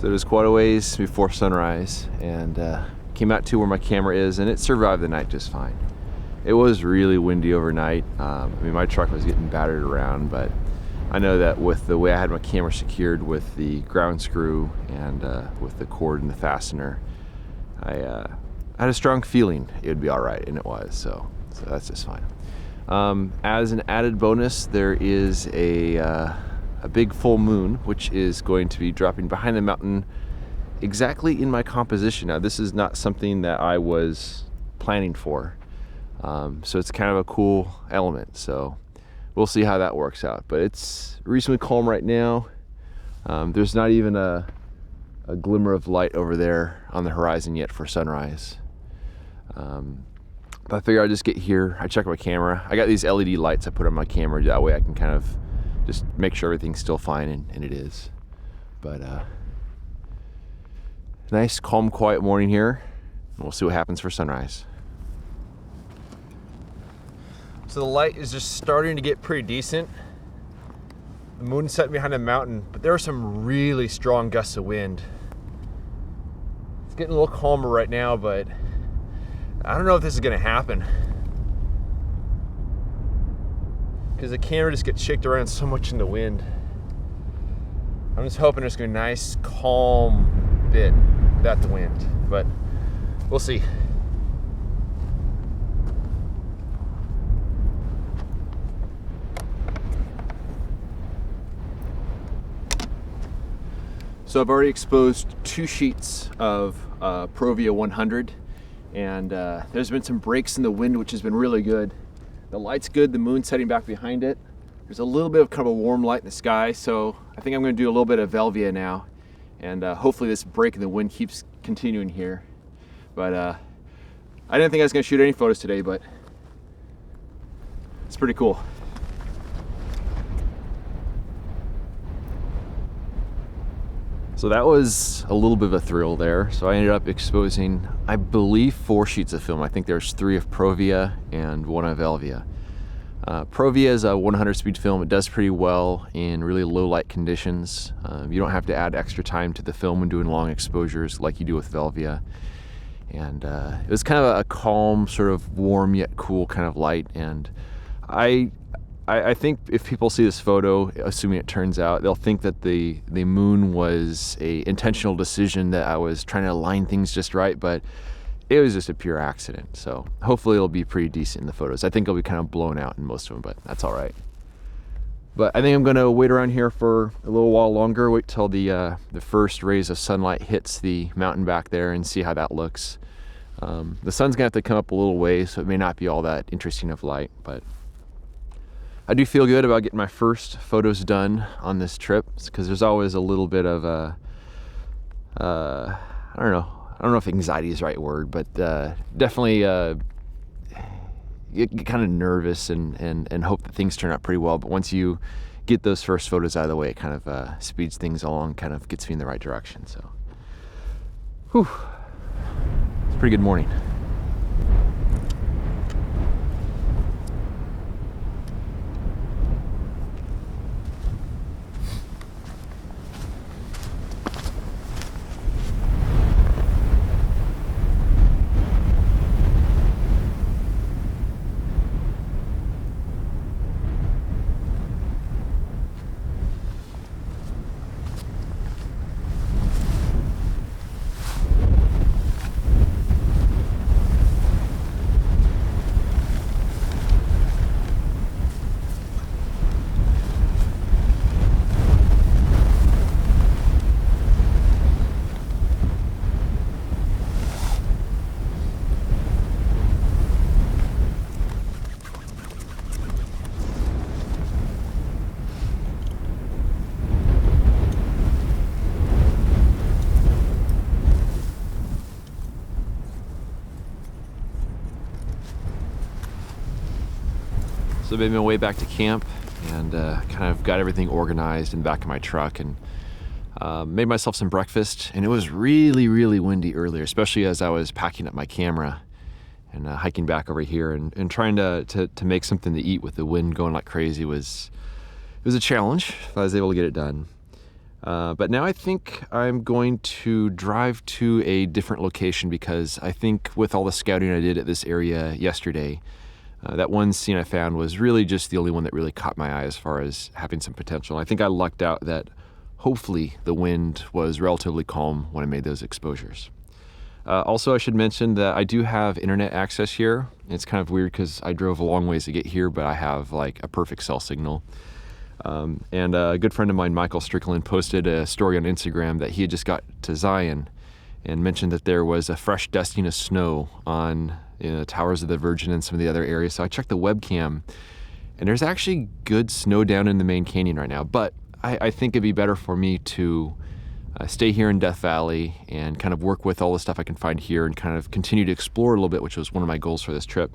So it was quite a ways before sunrise, and came out to where my camera is, and it survived the night just fine. It was really windy overnight. I mean, my truck was getting battered around, but I know that with the way I had my camera secured with the ground screw and with the cord and the fastener, I had a strong feeling it would be all right, and it was, so that's just fine. As an added bonus, there is a big full moon, which is going to be dropping behind the mountain exactly in my composition. Now, this is not something that I was planning for, so it's kind of a cool element, so we'll see how that works out. But it's reasonably calm right now. There's not even a glimmer of light over there on the horizon yet for sunrise. But I figure I'll just get here, I check my camera. I got these LED lights I put on my camera, that way I can kind of just make sure everything's still fine, and it is. But nice, calm, quiet morning here, and we'll see what happens for sunrise. So the light is just starting to get pretty decent. The moon's set behind a mountain, but there are some really strong gusts of wind. It's getting a little calmer right now, but I don't know if this is gonna happen, because the camera just gets shaked around so much in the wind. I'm just hoping it's gonna be a nice, calm bit without the wind, but we'll see. So I've already exposed 2 sheets of Provia 100, and there's been some breaks in the wind, which has been really good. The light's good, the moon's setting back behind it. There's a little bit of kind of a warm light in the sky, so I think I'm gonna do a little bit of Velvia now, and hopefully this break in the wind keeps continuing here. But I didn't think I was gonna shoot any photos today, but it's pretty cool. So that was a little bit of a thrill there. So I ended up exposing, I believe, 4 sheets of film. I think there's 3 of Provia and 1 of Velvia. Provia is a 100 speed film. It does pretty well in really low light conditions. You don't have to add extra time to the film when doing long exposures like you do with Velvia. And it was kind of a calm, sort of warm yet cool kind of light. And I think if people see this photo, assuming it turns out, they'll think that the moon was a intentional decision, that I was trying to align things just right, but it was just a pure accident. So hopefully it'll be pretty decent in the photos. I think it'll be kind of blown out in most of them, but that's all right. But I think I'm gonna wait around here for a little while longer, wait till the first rays of sunlight hits the mountain back there and see how that looks. The sun's gonna have to come up a little way, so it may not be all that interesting of light, but I do feel good about getting my first photos done on this trip, because there's always a little bit of I don't know if anxiety is the right word, but definitely you get kind of nervous and hope that things turn out pretty well. But once you get those first photos out of the way, it kind of speeds things along, kind of gets me in the right direction. So, whew, it's a pretty good morning. So I made my way back to camp and kind of got everything organized in the back of my truck, and made myself some breakfast. And it was really, really windy earlier, especially as I was packing up my camera and hiking back over here, and trying to make something to eat with the wind going like crazy it was a challenge, if I was able to get it done. But now I think I'm going to drive to a different location because I think with all the scouting I did at this area yesterday, that one scene I found was really just the only one that really caught my eye as far as having some potential. I think I lucked out that hopefully the wind was relatively calm when I made those exposures. Also, I should mention that I do have internet access here. It's kind of weird because I drove a long ways to get here, but I have like a perfect cell signal. And a good friend of mine, Michael Strickland, posted a story on Instagram that he had just got to Zion and mentioned that there was a fresh dusting of snow on Towers of the Virgin and some of the other areas. So I checked the webcam, and there's actually good snow down in the main canyon right now. But I think it'd be better for me to stay here in Death Valley and kind of work with all the stuff I can find here and kind of continue to explore a little bit, which was one of my goals for this trip.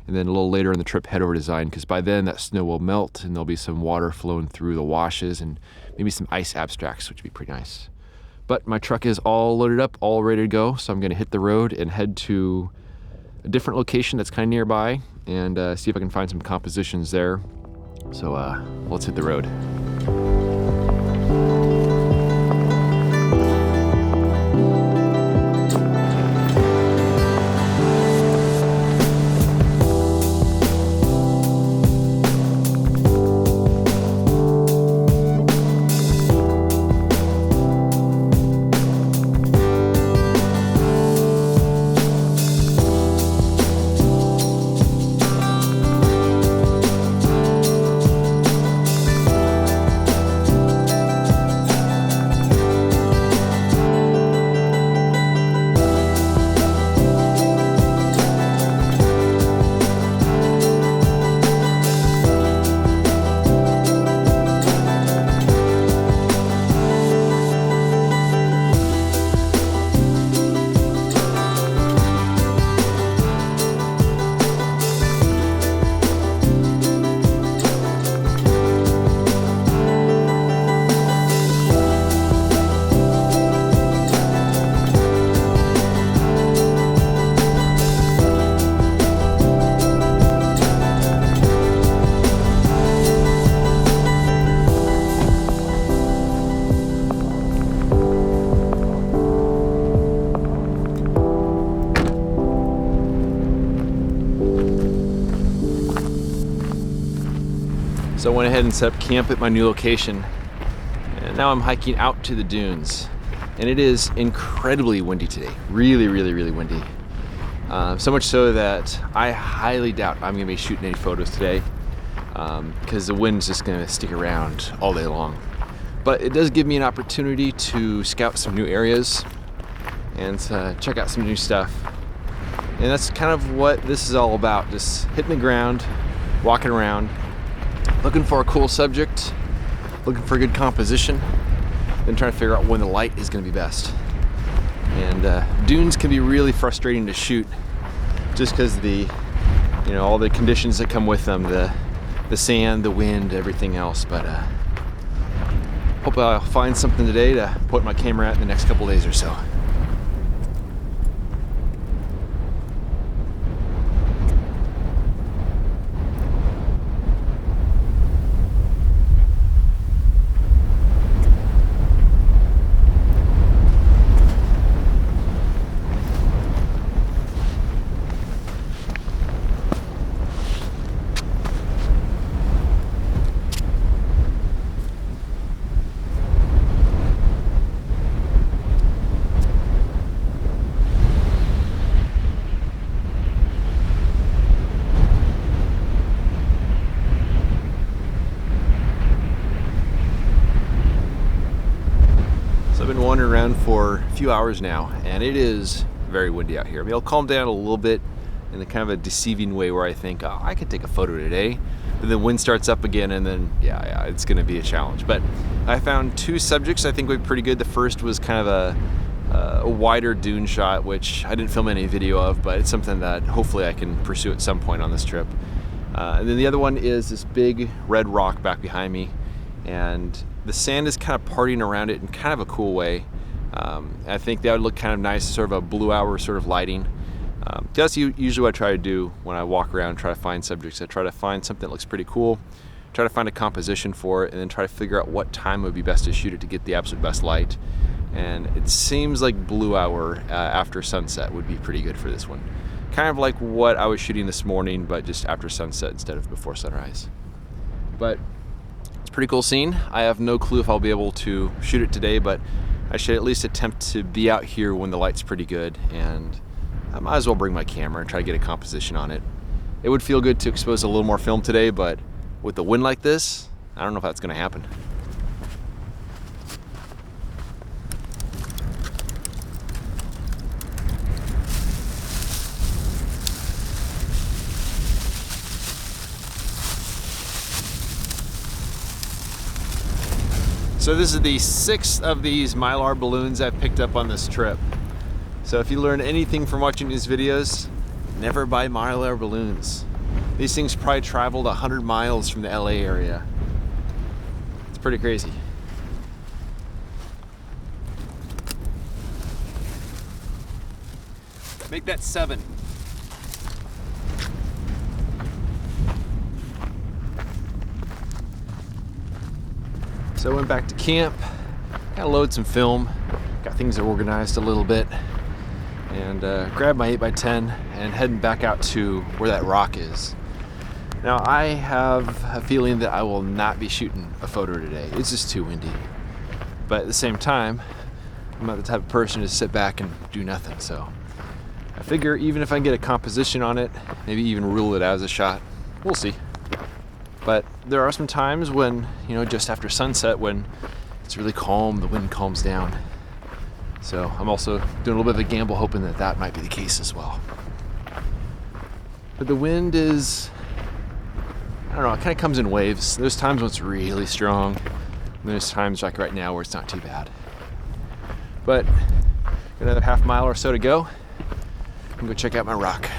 And then a little later in the trip, head over to Zion, because by then that snow will melt and there'll be some water flowing through the washes and maybe some ice abstracts, which would be pretty nice. But my truck is all loaded up, all ready to go, so I'm going to hit the road and head to a different location that's kind of nearby and see if I can find some compositions there. So let's hit the road. So I went ahead and set up camp at my new location, and now I'm hiking out to the dunes. And it is incredibly windy today, really windy. So much so that I highly doubt I'm gonna be shooting any photos today because the wind's just gonna stick around all day long. But it does give me an opportunity to scout some new areas and check out some new stuff. And that's kind of what this is all about, just hitting the ground, walking around, looking for a cool subject, looking for a good composition, then trying to figure out when the light is going to be best. And dunes can be really frustrating to shoot just because all the conditions that come with them, the sand, the wind, everything else. But hope I'll find something today to put my camera at in the next couple days or so. I've been wandering around for a few hours now, and it is very windy out here. I mean, it'll calm down a little bit in a kind of a deceiving way where I think, oh, I could take a photo today. But the wind starts up again, and then, yeah, it's gonna be a challenge. But I found two subjects I think would be pretty good. The first was kind of a wider dune shot, which I didn't film any video of, but it's something that hopefully I can pursue at some point on this trip. And then the other one is this big red rock back behind me, and the sand is kind of partying around it in kind of a cool way. I think that would look kind of nice, sort of a blue hour sort of lighting. That's usually what I try to do when I walk around, try to find subjects. I try to find something that looks pretty cool, try to find a composition for it, and then try to figure out what time would be best to shoot it to get the absolute best light. And it seems like blue hour after sunset would be pretty good for this one. Kind of like what I was shooting this morning, but just after sunset instead of before sunrise. But it's a pretty cool scene. I have no clue if I'll be able to shoot it today, but I should at least attempt to be out here when the light's pretty good, and I might as well bring my camera and try to get a composition on it. It would feel good to expose a little more film today, but with the wind like this, I don't know if that's gonna happen. So this is the 6th of these Mylar balloons I've picked up on this trip. So if you learn anything from watching these videos, never buy Mylar balloons. These things probably traveled 100 miles from the LA area. It's pretty crazy. Make that 7. So I went back to camp, gotta load some film, got things organized a little bit, and grabbed my 8x10 and heading back out to where that rock is. Now I have a feeling that I will not be shooting a photo today. It's just too windy. But at the same time, I'm not the type of person to sit back and do nothing, so I figure even if I can get a composition on it, maybe even rule it out as a shot, we'll see. But there are some times when, just after sunset, when it's really calm, the wind calms down. So I'm also doing a little bit of a gamble, hoping that that might be the case as well. But the wind is, I don't know, it kind of comes in waves. There's times when it's really strong, and there's times like right now where it's not too bad. But another half mile or so to go. I'm gonna go check out my rock.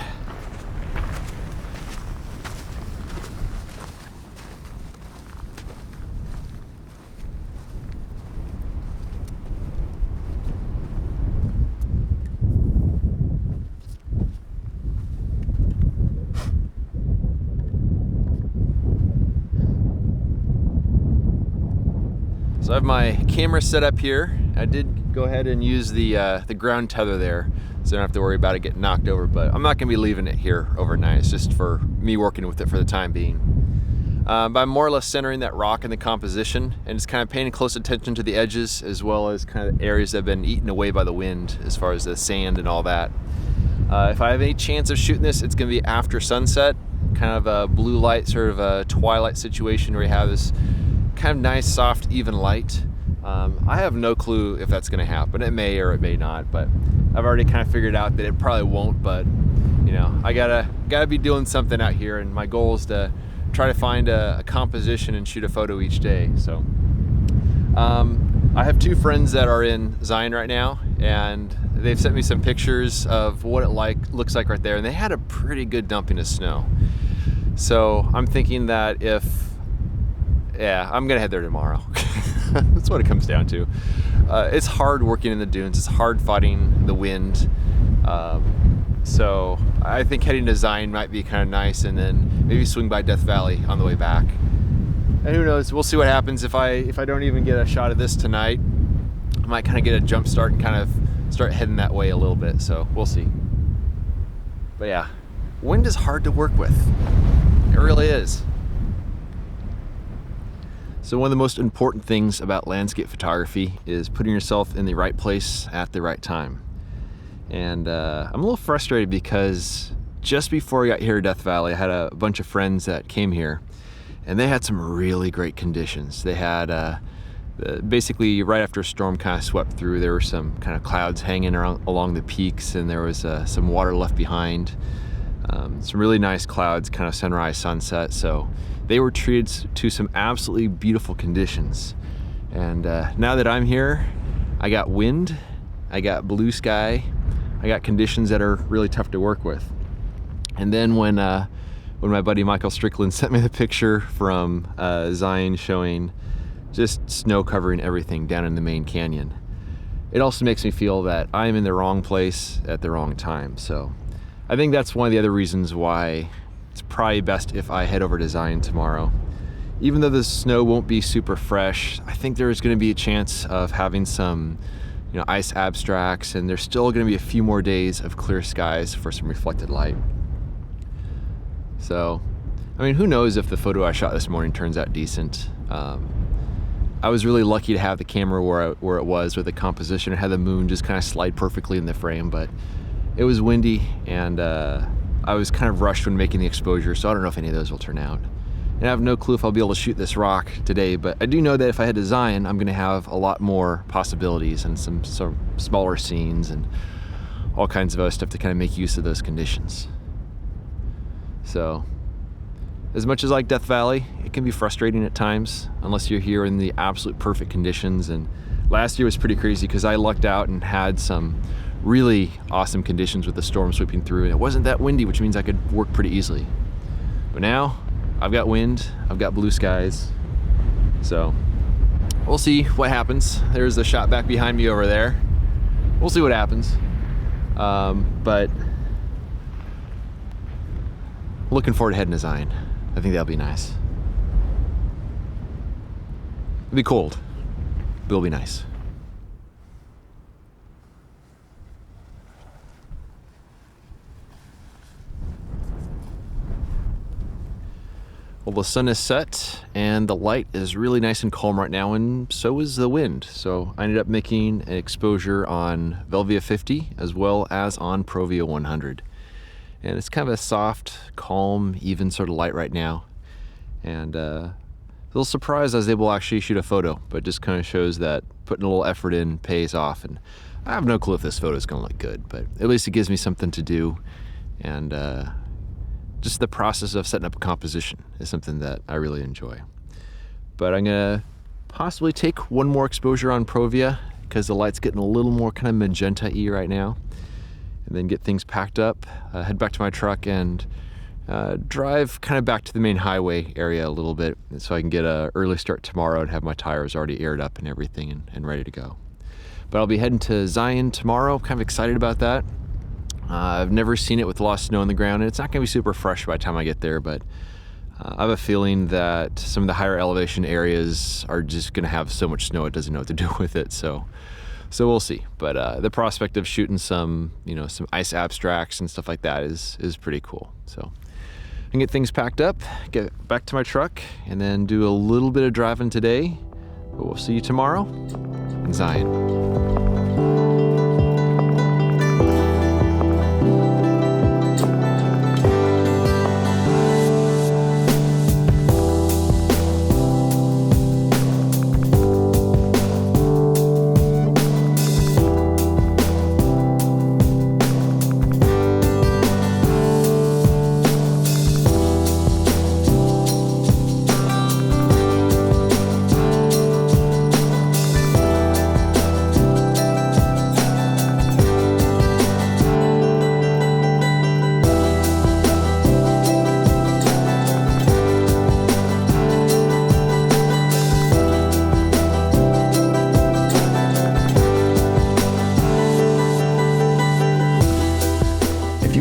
So I have my camera set up here. I did go ahead and use the ground tether there, so I don't have to worry about it getting knocked over, but I'm not gonna be leaving it here overnight. It's just for me working with it for the time being. But I'm more or less centering that rock in the composition and just kind of paying close attention to the edges, as well as kind of areas that have been eaten away by the wind as far as the sand and all that. If I have any chance of shooting this, it's gonna be after sunset, kind of a blue light, sort of a twilight situation where you have this kind of nice, soft, even light. I have no clue if that's gonna happen. It may or it may not, but I've already kind of figured out that it probably won't, but I gotta be doing something out here, and my goal is to try to find a composition and shoot a photo each day. So I have 2 friends that are in Zion right now, and they've sent me some pictures of what it looks like right there, and they had a pretty good dumping of snow. So I'm thinking that I'm gonna head there tomorrow. That's what it comes down to. It's hard working in the dunes. It's hard fighting the wind. So I think heading to Zion might be kind of nice, and then maybe swing by Death Valley on the way back. And who knows? We'll see what happens. If I don't even get a shot of this tonight, I might kind of get a jump start and kind of start heading that way a little bit. So we'll see. But yeah, wind is hard to work with. It really is. So one of the most important things about landscape photography is putting yourself in the right place at the right time. And I'm a little frustrated because just before I got here to Death Valley, I had a bunch of friends that came here, and they had some really great conditions. They had basically right after a storm kind of swept through, there were some kind of clouds hanging along the peaks, and there was some water left behind. Some really nice clouds, kind of sunrise, sunset. So they were treated to some absolutely beautiful conditions. And now that I'm here, I got wind, I got blue sky, I got conditions that are really tough to work with. And then when my buddy Michael Strickland sent me the picture from Zion showing just snow covering everything down in the main canyon, it also makes me feel that I'm in the wrong place at the wrong time. So I think that's one of the other reasons why it's probably best if I head over to Zion tomorrow. even though the snow won't be super fresh, I think there's going to be a chance of having some ice abstracts, and there's still going to be a few more days of clear skies for some reflected light. So, I mean, who knows if the photo I shot this morning turns out decent. I was really lucky to have the camera where it was with the composition. It had the moon just kind of slide perfectly in the frame, but it was windy, and I was kind of rushed when making the exposure, so I don't know if any of those will turn out. And I have no clue if I'll be able to shoot this rock today, but I do know that if I head to Zion, I'm gonna have a lot more possibilities and some smaller scenes and all kinds of other stuff to kind of make use of those conditions. So, as much as I like Death Valley, it can be frustrating at times unless you're here in the absolute perfect conditions. And last year was pretty crazy because I lucked out and had some really awesome conditions with the storm sweeping through, and it wasn't that windy, which means I could work pretty easily. But now, I've got wind, I've got blue skies, so we'll see what happens. There's the shot back behind me over there. We'll see what happens. But looking forward to heading to Zion. I think that'll be nice. It'll be cold, but it'll be nice. Well, the sun is set and the light is really nice and calm right now, and so is the wind. So I ended up making an exposure on Velvia 50 as well as on Provia 100. And it's kind of a soft, calm, even sort of light right now. And a little surprised I was able to actually shoot a photo, but it just kind of shows that putting a little effort in pays off. And I have no clue if this photo is going to look good, but at least it gives me something to do. And just the process of setting up a composition is something that I really enjoy. But I'm gonna possibly take one more exposure on Provia because the light's getting a little more kind of magenta-y right now, and then get things packed up, head back to my truck, and drive kind of back to the main highway area a little bit so I can get an early start tomorrow and have my tires already aired up and everything and ready to go. But I'll be heading to Zion tomorrow, kind of excited about that. I've never seen it with a lot of snow on the ground, and it's not going to be super fresh by the time I get there, but I have a feeling that some of the higher elevation areas are just going to have so much snow it doesn't know what to do with it, so we'll see. But the prospect of shooting some ice abstracts and stuff like that is pretty cool. So I can get things packed up, get back to my truck, and then do a little bit of driving today, but we'll see you tomorrow in Zion.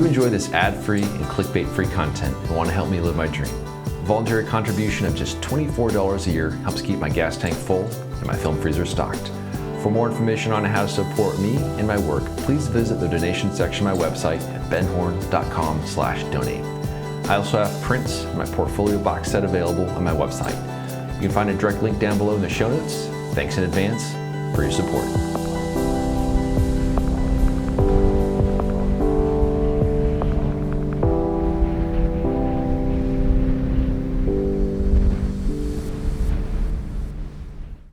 Enjoy this ad-free and clickbait-free content and want to help me live my dream. A voluntary contribution of just $24 a year helps keep my gas tank full and my film freezer stocked. For more information on how to support me and my work, please visit the donation section of my website at benhorn.com/donate. I also have prints and my portfolio box set available on my website. You can find a direct link down below in the show notes. Thanks in advance for your support.